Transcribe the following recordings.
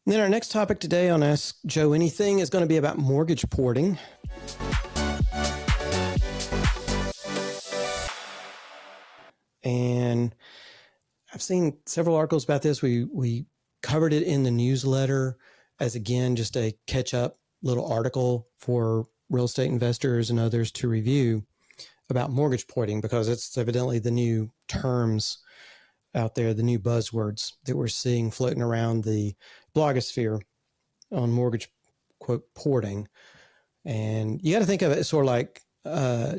And then our next topic today on Ask Joe Anything is going to be about mortgage porting. And I've seen several articles about this. We covered it in the newsletter as, again, just a catch-up little article for real estate investors and others to review about mortgage porting, because it's evidently the new terms out there, the new buzzwords that we're seeing floating around the blogosphere on mortgage, quote, porting. And you got to think of it as sort of like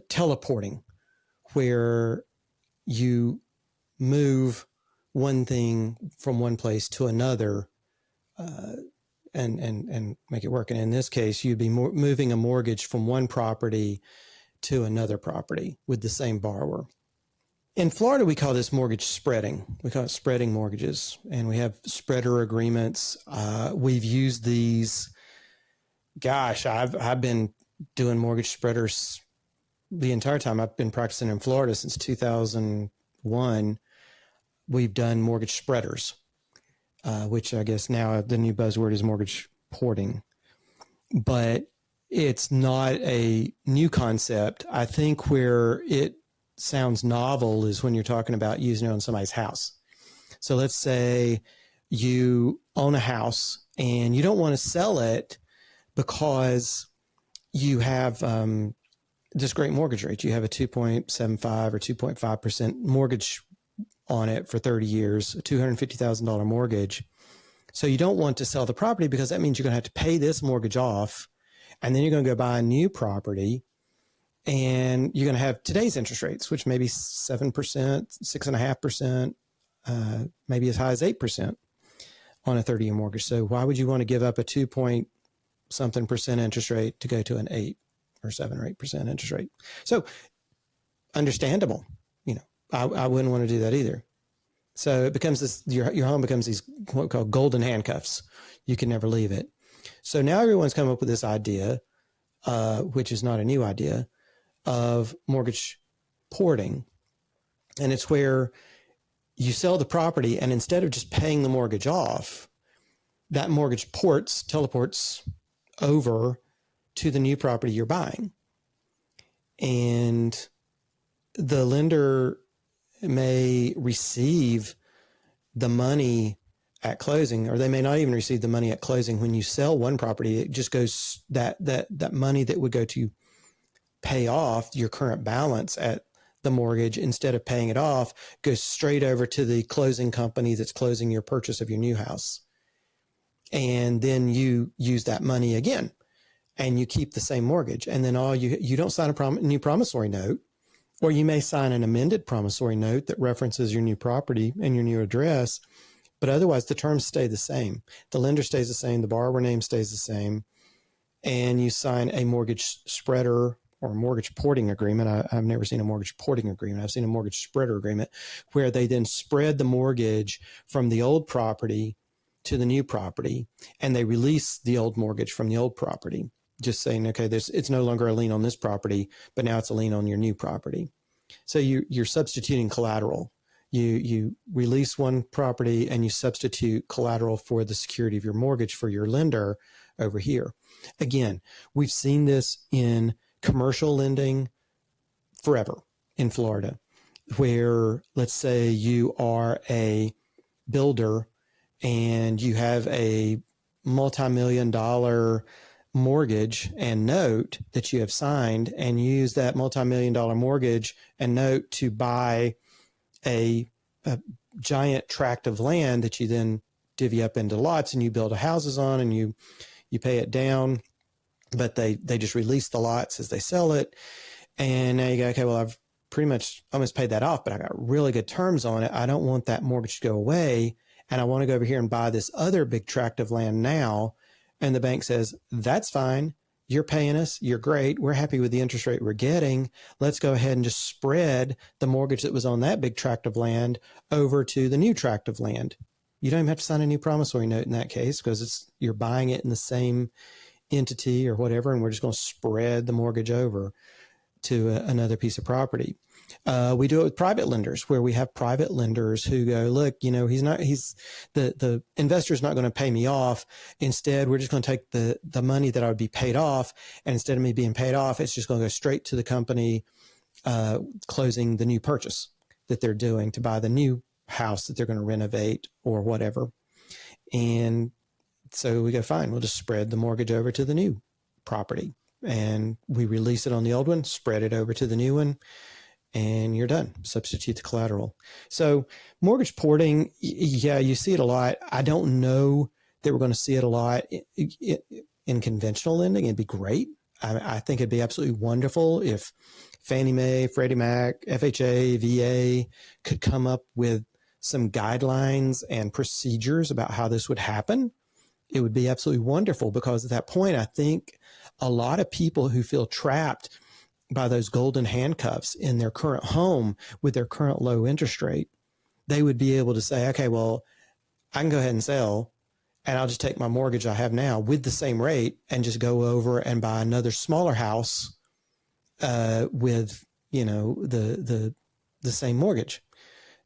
teleporting, where you move one thing from one place to another and make it work. And in this case, you'd be moving a mortgage from one property to another property with the same borrower. In Florida, we call this mortgage spreading. We call it spreading mortgages, and we have spreader agreements. We've used these. Gosh, I've been doing mortgage spreaders the entire time I've been practicing in Florida since 2001. We've done mortgage spreaders, which I guess now the new buzzword is mortgage porting. But it's not a new concept. I think where it sounds novel is when you're talking about using it on somebody's house. So let's say you own a house and you don't want to sell it because you have this great mortgage rate. You have a 2.75 or 2.5% mortgage on it for 30 years, a $250,000 mortgage. So you don't want to sell the property because that means you're going to have to pay this mortgage off, and then you're going to go buy a new property, and you're going to have today's interest rates, which may be 7%, 6.5%, maybe as high as 8% on a 30-year mortgage. So why would you want to give up a 2-point-something% interest rate to go to an 8 or 7 or 8% interest rate? So understandable. I wouldn't want to do that either. So it becomes this, your home becomes these what we call golden handcuffs. You can never leave it. So now everyone's come up with this idea, which is not a new idea, of mortgage porting. And it's where you sell the property, and instead of just paying the mortgage off, that mortgage teleports over to the new property you're buying. And the lender may receive the money at closing, or they may not even receive the money at closing. When you sell one property, it just goes, that money that would go to pay off your current balance at the mortgage, instead of paying it off, goes straight over to the closing company that's closing your purchase of your new house. And then you use that money again, and you keep the same mortgage. And then you don't sign a new promissory note, or you may sign an amended promissory note that references your new property and your new address, but otherwise the terms stay the same. The lender stays the same, the borrower name stays the same, and you sign a mortgage spreader or mortgage porting agreement. I've never seen a mortgage porting agreement. I've seen a mortgage spreader agreement, where they then spread the mortgage from the old property to the new property, and they release the old mortgage from the old property, just saying, okay, it's no longer a lien on this property, but now it's a lien on your new property. So you're substituting collateral. You release one property and you substitute collateral for the security of your mortgage for your lender over here. Again, we've seen this in commercial lending forever in Florida, where let's say you are a builder and you have a multi-million-dollar mortgage and note that you have signed, and use that multi-million-dollar mortgage and note to buy a giant tract of land that you then divvy up into lots and you build houses on, and you pay it down, but they just release the lots as they sell it. And now you go, okay, well, I've pretty much almost paid that off, but I got really good terms on it. I don't want that mortgage to go away, and I want to go over here and buy this other big tract of land now. And the bank says, that's fine. You're paying us. You're great. We're happy with the interest rate we're getting. Let's go ahead and just spread the mortgage that was on that big tract of land over to the new tract of land. You don't even have to sign a new promissory note in that case, because you're buying it in the same entity or whatever, and we're just going to spread the mortgage over to another piece of property. We do it with private lenders, where we have private lenders who go, look, the investor's not going to pay me off. Instead, we're just going to take the money that I would be paid off. And instead of me being paid off, it's just going to go straight to the company closing the new purchase that they're doing to buy the new house that they're going to renovate or whatever. And so we go, fine, we'll just spread the mortgage over to the new property, and we release it on the old one, spread it over to the new one, and you're done. Substitute the collateral. So mortgage porting, yeah, you see it a lot. I don't know that we're going to see it a lot in conventional lending. It'd be great. I think it'd be absolutely wonderful if Fannie Mae, Freddie Mac, FHA, VA could come up with some guidelines and procedures about how this would happen. It would be absolutely wonderful, because at that point, I think a lot of people who feel trapped by those golden handcuffs in their current home with their current low interest rate, they would be able to say, okay, well, I can go ahead and sell, and I'll just take my mortgage I have now with the same rate and just go over and buy another smaller house with, the same mortgage,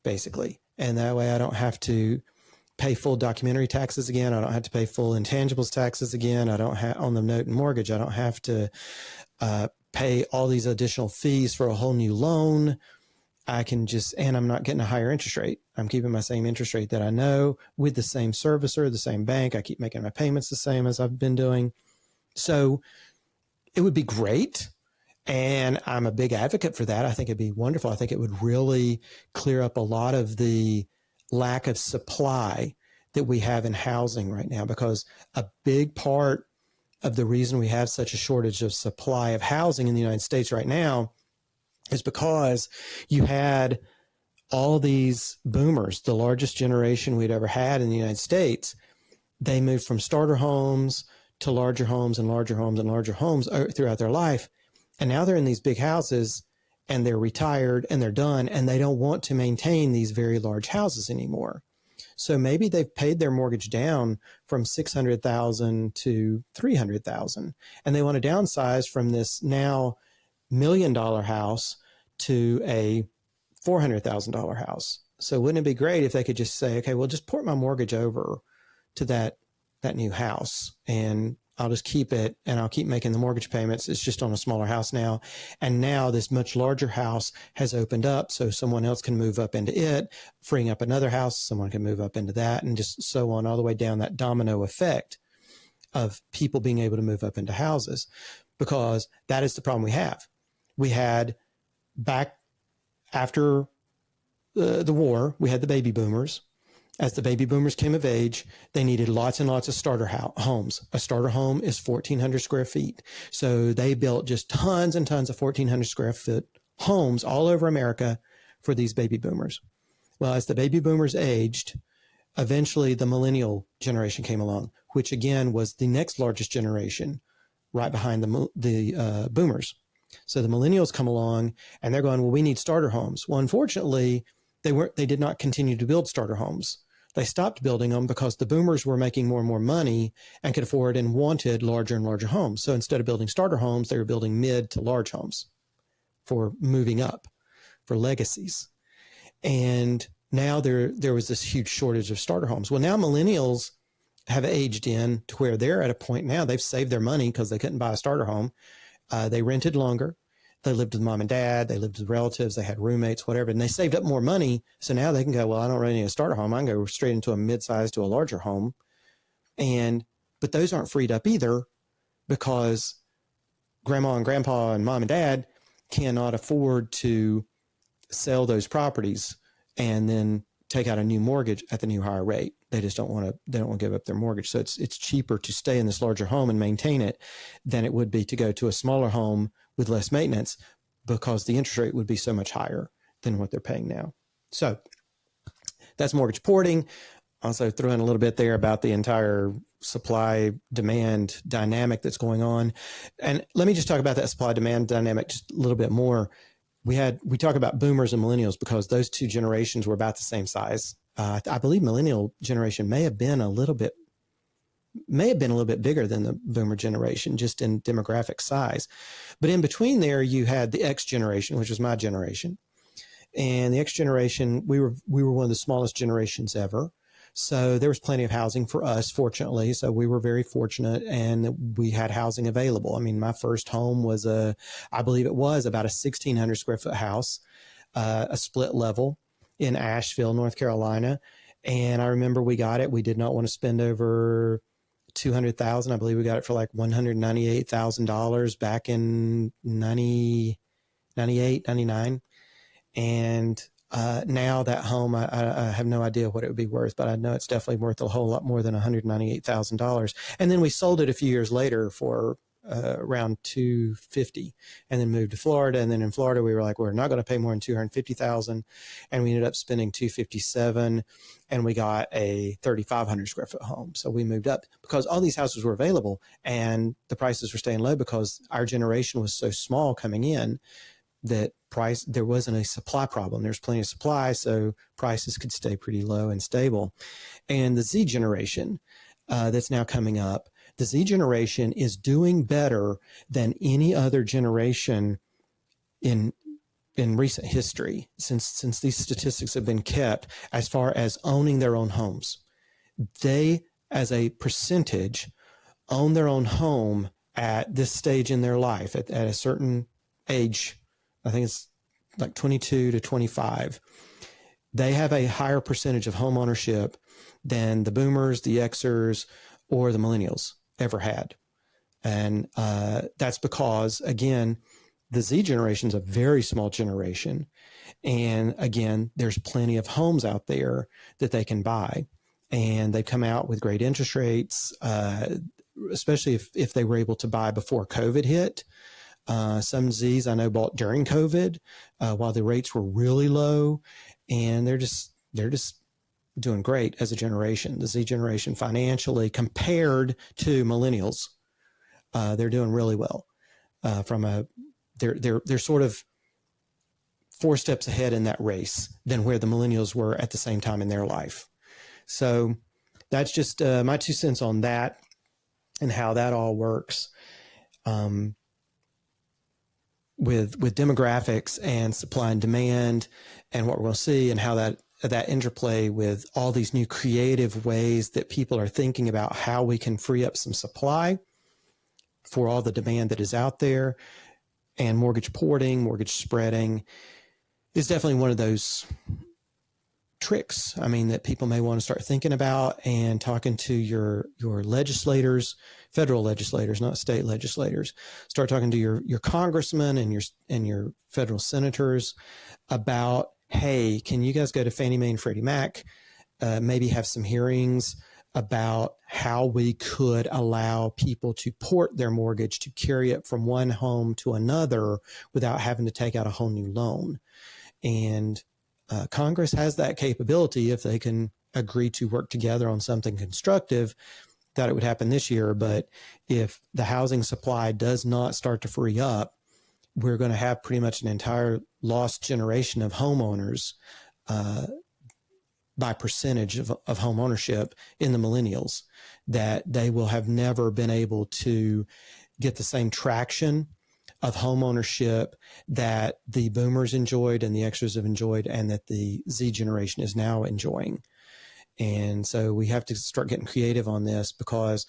basically. And that way I don't have to pay full documentary taxes again. I don't have to pay full intangibles taxes again. I don't have on the note and mortgage. I don't have to pay all these additional fees for a whole new loan. I can and I'm not getting a higher interest rate. I'm keeping my same interest rate that I know with the same servicer, the same bank. I keep making my payments the same as I've been doing. So it would be great. And I'm a big advocate for that. I think it'd be wonderful. I think it would really clear up a lot of the lack of supply that we have in housing right now, because a big part of the reason we have such a shortage of supply of housing in the United States right now is because you had all these boomers, the largest generation we'd ever had in the United States. They moved from starter homes to larger homes and larger homes and larger homes throughout their life. And now they're in these big houses, and they're retired and they're done, and they don't want to maintain these very large houses anymore. So maybe they've paid their mortgage down from $600,000 to $300,000, and they want to downsize from this now $1 million house to a $400,000 house. So wouldn't it be great if they could just say, okay, well, just port my mortgage over to that new house, and I'll just keep it, and I'll keep making the mortgage payments. It's just on a smaller house now. And now this much larger house has opened up, so someone else can move up into it, freeing up another house. Someone can move up into that, and just so on, all the way down that domino effect of people being able to move up into houses, because that is the problem we have. We had back after the war, we had the baby boomers. As the baby boomers came of age, they needed lots and lots of starter homes. A starter home is 1,400 square feet. So they built just tons and tons of 1,400 square foot homes all over America for these baby boomers. Well, as the baby boomers aged, eventually the millennial generation came along, which again was the next largest generation right behind the boomers. So the millennials come along, and they're going, well, we need starter homes. Well, unfortunately, they did not continue to build starter homes. They stopped building them because the boomers were making more and more money and could afford and wanted larger and larger homes. So instead of building starter homes, they were building mid to large homes for moving up, for legacies. And now there was this huge shortage of starter homes. Well, now millennials have aged in to where they're at a point now, they've saved their money because they couldn't buy a starter home. They rented longer. They lived with mom and dad. They lived with relatives. They had roommates, whatever. And they saved up more money. So now they can go, well, I don't really need a starter home. I can go straight into a mid-size to a larger home. But those aren't freed up either, because grandma and grandpa and mom and dad cannot afford to sell those properties and then take out a new mortgage at the new higher rate. They just don't want to give up their mortgage. So it's cheaper to stay in this larger home and maintain it than it would be to go to a smaller home with less maintenance, because the interest rate would be so much higher than what they're paying now. So that's mortgage porting. Also throw in a little bit there about the entire supply demand dynamic that's going on. And let me just talk about that supply demand dynamic just a little bit more. We talk about boomers and millennials because those two generations were about the same size. I believe millennial generation may have been a little bit bigger than the boomer generation, just in demographic size. But in between there, you had the X generation, which was my generation. And the X generation, we were one of the smallest generations ever. So there was plenty of housing for us, fortunately. So we were very fortunate, and we had housing available. I mean, my first home was I believe it was about a 1,600 square foot house, a split level in Asheville, North Carolina. And I remember we got it. We did not want to spend over $200,000. I believe we got it for like $198,000 back in 98, 99. And now that home, I have no idea what it would be worth, but I know it's definitely worth a whole lot more than $198,000. And then we sold it a few years later for around $250, and then moved to Florida. And then in Florida, we were like, we're not going to pay more than $250,000, and we ended up spending $257, and we got a 3,500 square foot home. So we moved up because all these houses were available, and the prices were staying low because our generation was so small coming in that there wasn't a supply problem. There's plenty of supply, so prices could stay pretty low and stable. And the Z generation that's now coming up, the Z generation is doing better than any other generation in recent history since these statistics have been kept as far as owning their own homes. They, as a percentage, own their own home at this stage in their life, at a certain age. I think it's like 22 to 25. They have a higher percentage of home ownership than the boomers, the Xers, or the millennials ever had. And that's because, again, the Z generation is a very small generation. And again, there's plenty of homes out there that they can buy. And they come out with great interest rates, especially if they were able to buy before COVID hit. Some Zs I know bought during COVID while the rates were really low, and they're just doing great as a generation. The Z generation financially compared to millennials, they're doing really well. They're sort of 4 steps ahead in that race than where the millennials were at the same time in their life. So that's just my 2 cents on that and how that all works. With demographics and supply and demand and what we're going to see, and how that interplay with all these new creative ways that people are thinking about how we can free up some supply for all the demand that is out there. And mortgage porting, mortgage spreading is definitely one of those tricks, I mean, that people may want to start thinking about, and talking to your legislators, federal legislators, not state legislators. Start talking to your congressmen and your federal senators about, hey, can you guys go to Fannie Mae and Freddie Mac, maybe have some hearings about how we could allow people to port their mortgage to carry it from one home to another without having to take out a whole new loan. And Congress has that capability if they can agree to work together on something constructive. Thought it would happen this year, but if the housing supply does not start to free up, we're going to have pretty much an entire lost generation of homeowners by percentage of home ownership in the millennials, that they will have never been able to get the same traction of home ownership that the boomers enjoyed and the Xers have enjoyed, and that the Z generation is now enjoying. And so we have to start getting creative on this, because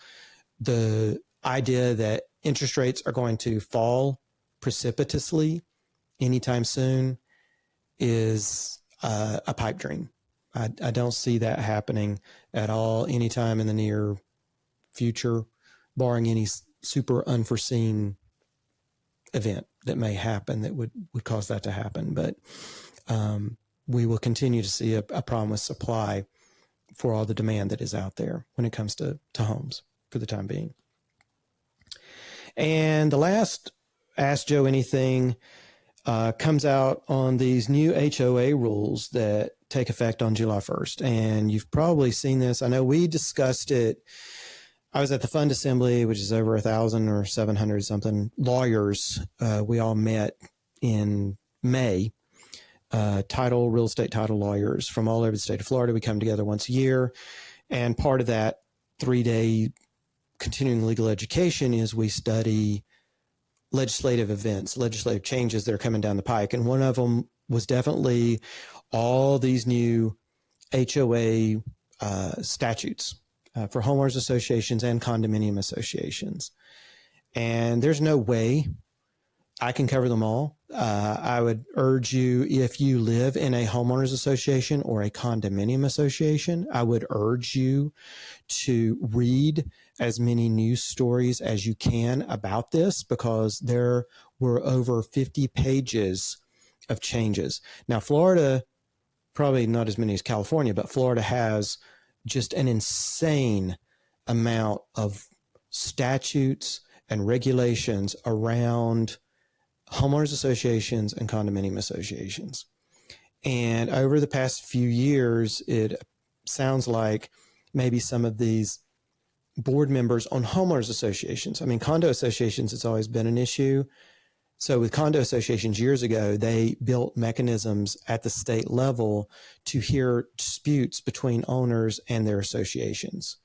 the idea that interest rates are going to fall precipitously anytime soon is a pipe dream. I don't see that happening at all anytime in the near future, barring any super unforeseen event that may happen that would cause that to happen. But we will continue to see a problem with supply for all the demand that is out there when it comes to homes for the time being. And the last Ask Joe Anything comes out on these new HOA rules that take effect on July 1st. And you've probably seen this. I know we discussed it. I was at the Fund Assembly, which is over 1,000 or 700 something lawyers. We all met in May, real estate title lawyers from all over the state of Florida. We come together once a year. And part of that 3-day continuing legal education is we study legislative events, legislative changes that are coming down the pike. And one of them was definitely all these new HOA statutes for homeowners associations and condominium associations. And there's no way I can cover them all. I would urge you, if you live in a homeowners association or a condominium association, I would urge you to read as many news stories as you can about this, because there were over 50 pages of changes. Now, Florida, probably not as many as California, but Florida has just an insane amount of statutes and regulations around homeowners associations and condominium associations. And over the past few years, it sounds like maybe some of these board members on homeowners associations, I mean, condo associations, it's always been an issue. So with condo associations years ago, they built mechanisms at the state level to hear disputes between owners and their associations.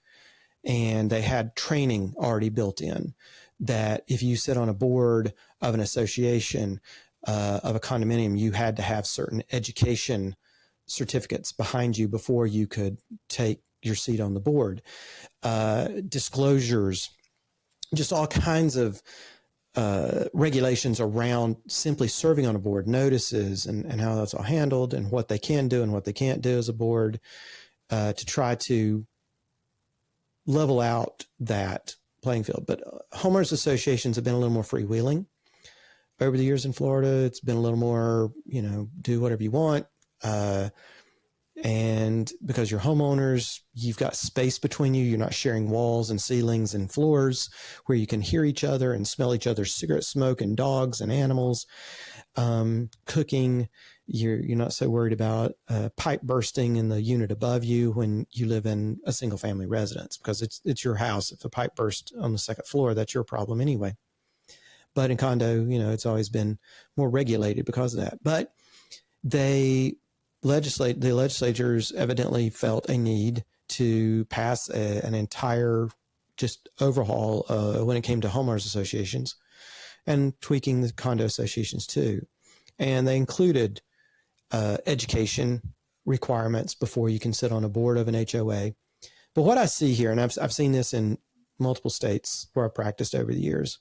And they had training already built in that if you sit on a board of an association, of a condominium, you had to have certain education certificates behind you before you could take your seat on the board. Disclosures, just all kinds of regulations around simply serving on a board, notices and how that's all handled and what they can do and what they can't do as a board, to try to level out that playing field. But homeowners associations have been a little more freewheeling over the years in Florida. It's been a little more, do whatever you want. And because you're homeowners, you've got space between you. You're not sharing walls and ceilings and floors where you can hear each other and smell each other's cigarette smoke and dogs and animals. Cooking, you're not so worried about a pipe bursting in the unit above you when you live in a single family residence, because it's your house. If a pipe bursts on the second floor, that's your problem anyway. But in condo, it's always been more regulated because of that. But the legislatures evidently felt a need to pass an entire just overhaul when it came to homeowners associations, and tweaking the condo associations too. And they included education requirements before you can sit on a board of an HOA. But what I see here, and I've seen this in multiple states where I practiced over the years,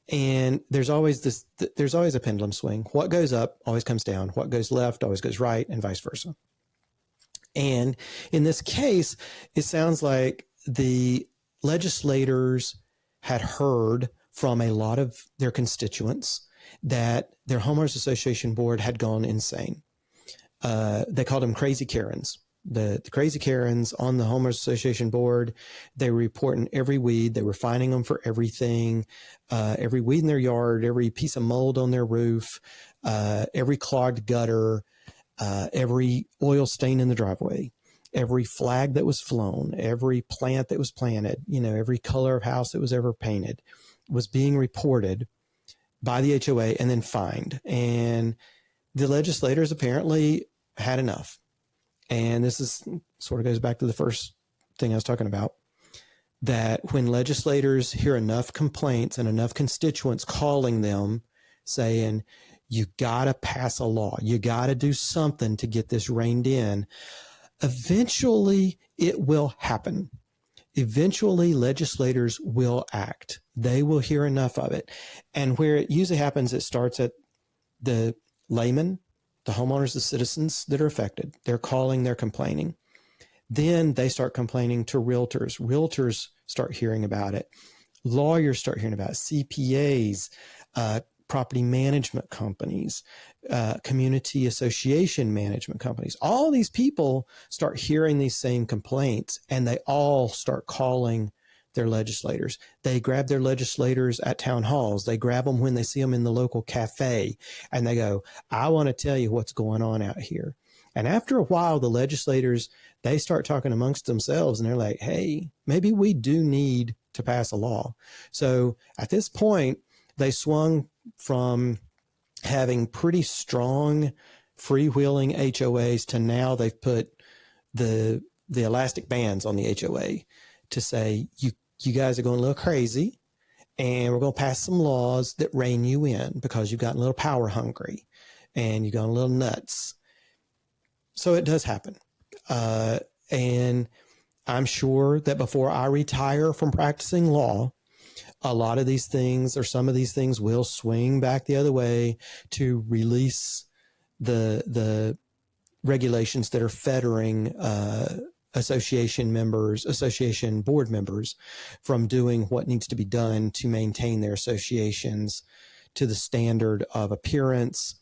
and there's always a pendulum swing. What goes up always comes down. What goes left always goes right, and vice versa. And in this case, it sounds like the legislators had heard from a lot of their constituents that their homeowners association board had gone insane. They called them crazy Karens. The crazy Karens on the homeowners association board, they were reporting every weed. They were fining them for everything, every weed in their yard, every piece of mold on their roof, every clogged gutter, every oil stain in the driveway, every flag that was flown, every plant that was planted, every color of house that was ever painted was being reported by the HOA and then fined. And the legislators apparently had enough. And this is sort of goes back to the first thing I was talking about, that when legislators hear enough complaints and enough constituents calling them saying, you got to pass a law, you got to do something to get this reined in, eventually it will happen. Eventually legislators will act. They will hear enough of it. And where it usually happens, it starts at the layman, the homeowners, the citizens that are affected. They're calling, they're complaining. Then they start complaining to realtors. Realtors start hearing about it. Lawyers start hearing about it. CPAs, property management companies, community association management companies. All these people start hearing these same complaints, and they all start calling their legislators. They grab their legislators at town halls. They grab them when they see them in the local cafe, and they go, I want to tell you what's going on out here. And after a while, the legislators, they start talking amongst themselves, and they're like, hey, maybe we do need to pass a law. So at this point, they swung from having pretty strong freewheeling HOAs to now they've put the elastic bands on the HOA to say, you guys are going a little crazy, and we're going to pass some laws that rein you in because you've gotten a little power hungry. and you've gone a little nuts. So it does happen. And I'm sure that before I retire from practicing law, a lot of these things or some of these things will swing back the other way to release the regulations that are fettering association board members from doing what needs to be done to maintain their associations to the standard of appearance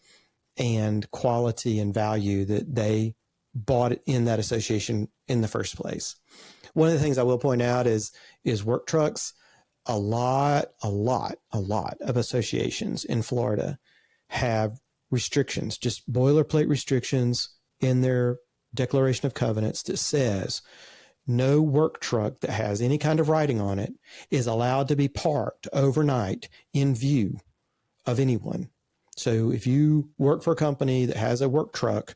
and quality and value that they bought in that association in the first place. One of the things I will point out is work trucks. A lot of associations in Florida have restrictions, just boilerplate restrictions in their declaration of covenants that says no work truck that has any kind of writing on it is allowed to be parked overnight in view of anyone. So if you work for a company that has a work truck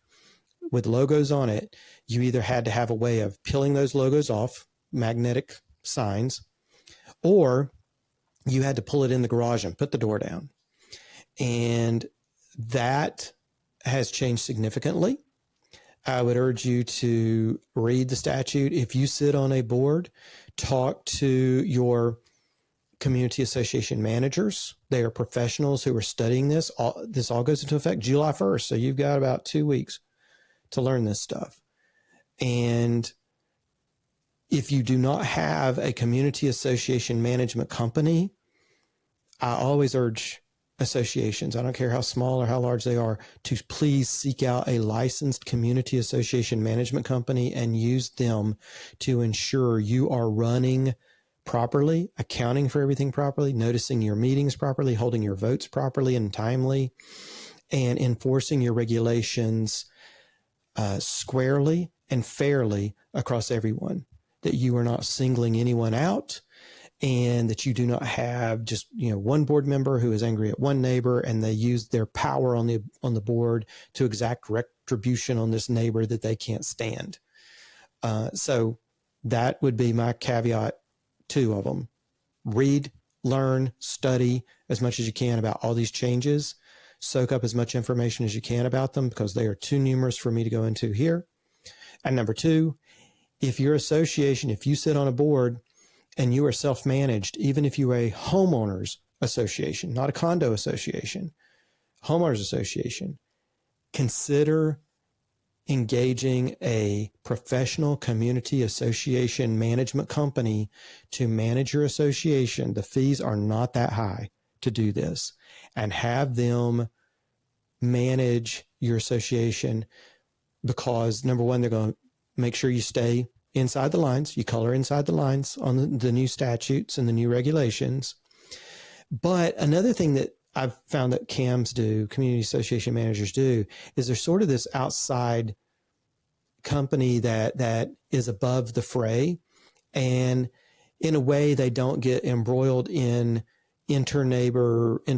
with logos on it, you either had to have a way of peeling those logos off, magnetic signs, or you had to pull it in the garage and put the door down. And that has changed significantly. I would urge you to read the statute. If you sit on a board, talk to your community association managers. They are professionals who are studying this. This all goes into effect July 1st. So you've got about 2 weeks to learn this stuff. And if you do not have a community association management company, I always urge associations, I don't care how small or how large they are, to please seek out a licensed community association management company and use them to ensure you are running properly, accounting for everything properly, noticing your meetings properly, holding your votes properly and timely, and enforcing your regulations squarely and fairly across everyone, that you are not singling anyone out, and that you do not have just, one board member who is angry at one neighbor and they use their power on the board to exact retribution on this neighbor that they can't stand. So that would be my caveat, 2 of them. Read, learn, study as much as you can about all these changes. Soak up as much information as you can about them because they are too numerous for me to go into here. And number 2, if your association, if you sit on a board and you are self-managed, even if you are a homeowners association, not a condo association, homeowners association, consider engaging a professional community association management company to manage your association. The fees are not that high to do this, and have them manage your association because, number one, they're going to make sure you stay inside the lines. You color inside the lines on the new statutes and the new regulations. But another thing that I've found that CAMs do, community association managers do, is there's sort of this outside company that is above the fray. And in a way, they don't get embroiled in intra-neighborhood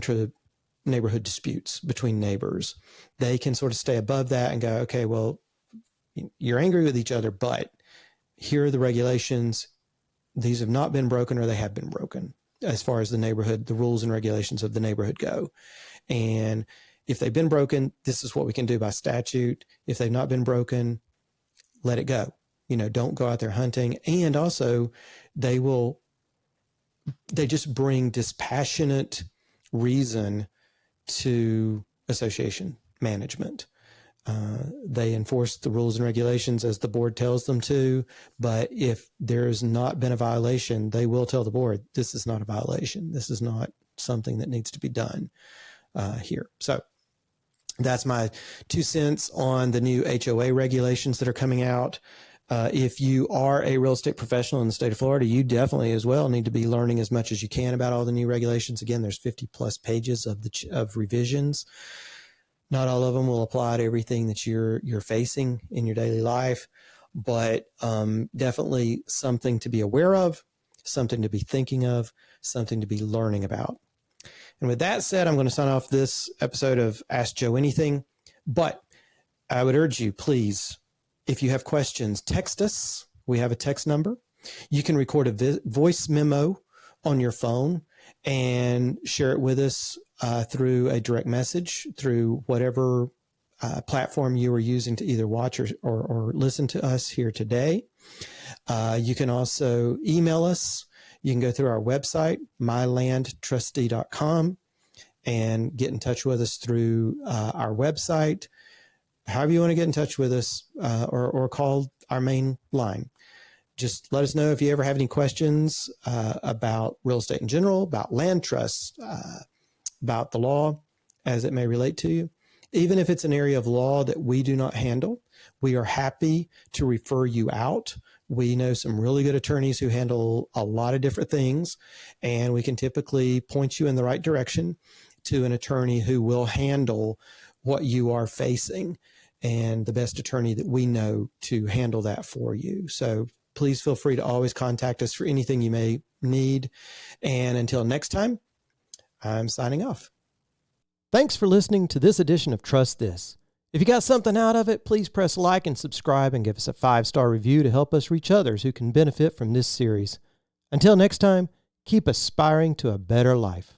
disputes between neighbors. They can sort of stay above that and go, okay, well, you're angry with each other, but here are the regulations. These have not been broken, or they have been broken as far as the neighborhood, the rules and regulations of the neighborhood go. And if they've been broken, this is what we can do by statute. If they've not been broken, let it go. Don't go out there hunting. And also they just bring dispassionate reason to association management. They enforce the rules and regulations as the board tells them to, but if there's not been a violation, they will tell the board, this is not a violation. This is not something that needs to be done here. So that's my 2 cents on the new HOA regulations that are coming out. If you are a real estate professional in the state of Florida, you definitely as well need to be learning as much as you can about all the new regulations. Again, there's 50 plus pages of revisions. Not all of them will apply to everything that you're facing in your daily life, but definitely something to be aware of, something to be thinking of, something to be learning about. And with that said, I'm going to sign off this episode of Ask Joe Anything, but I would urge you, please, if you have questions, text us. We have a text number. You can record a voice memo on your phone and share it with us through a direct message, through whatever platform you are using to either watch or listen to us here today. You can also email us. You can go through our website, mylandtrustee.com, and get in touch with us through our website. However you want to get in touch with us, or call our main line. Just let us know if you ever have any questions about real estate in general, about land trusts, about the law as it may relate to you. Even if it's an area of law that we do not handle, we are happy to refer you out. We know some really good attorneys who handle a lot of different things, and we can typically point you in the right direction to an attorney who will handle what you are facing, and the best attorney that we know to handle that for you. So please feel free to always contact us for anything you may need. And until next time, I'm signing off. Thanks for listening to this edition of Trust This. If you got something out of it, please press like and subscribe and give us a 5-star review to help us reach others who can benefit from this series. Until next time, keep aspiring to a better life.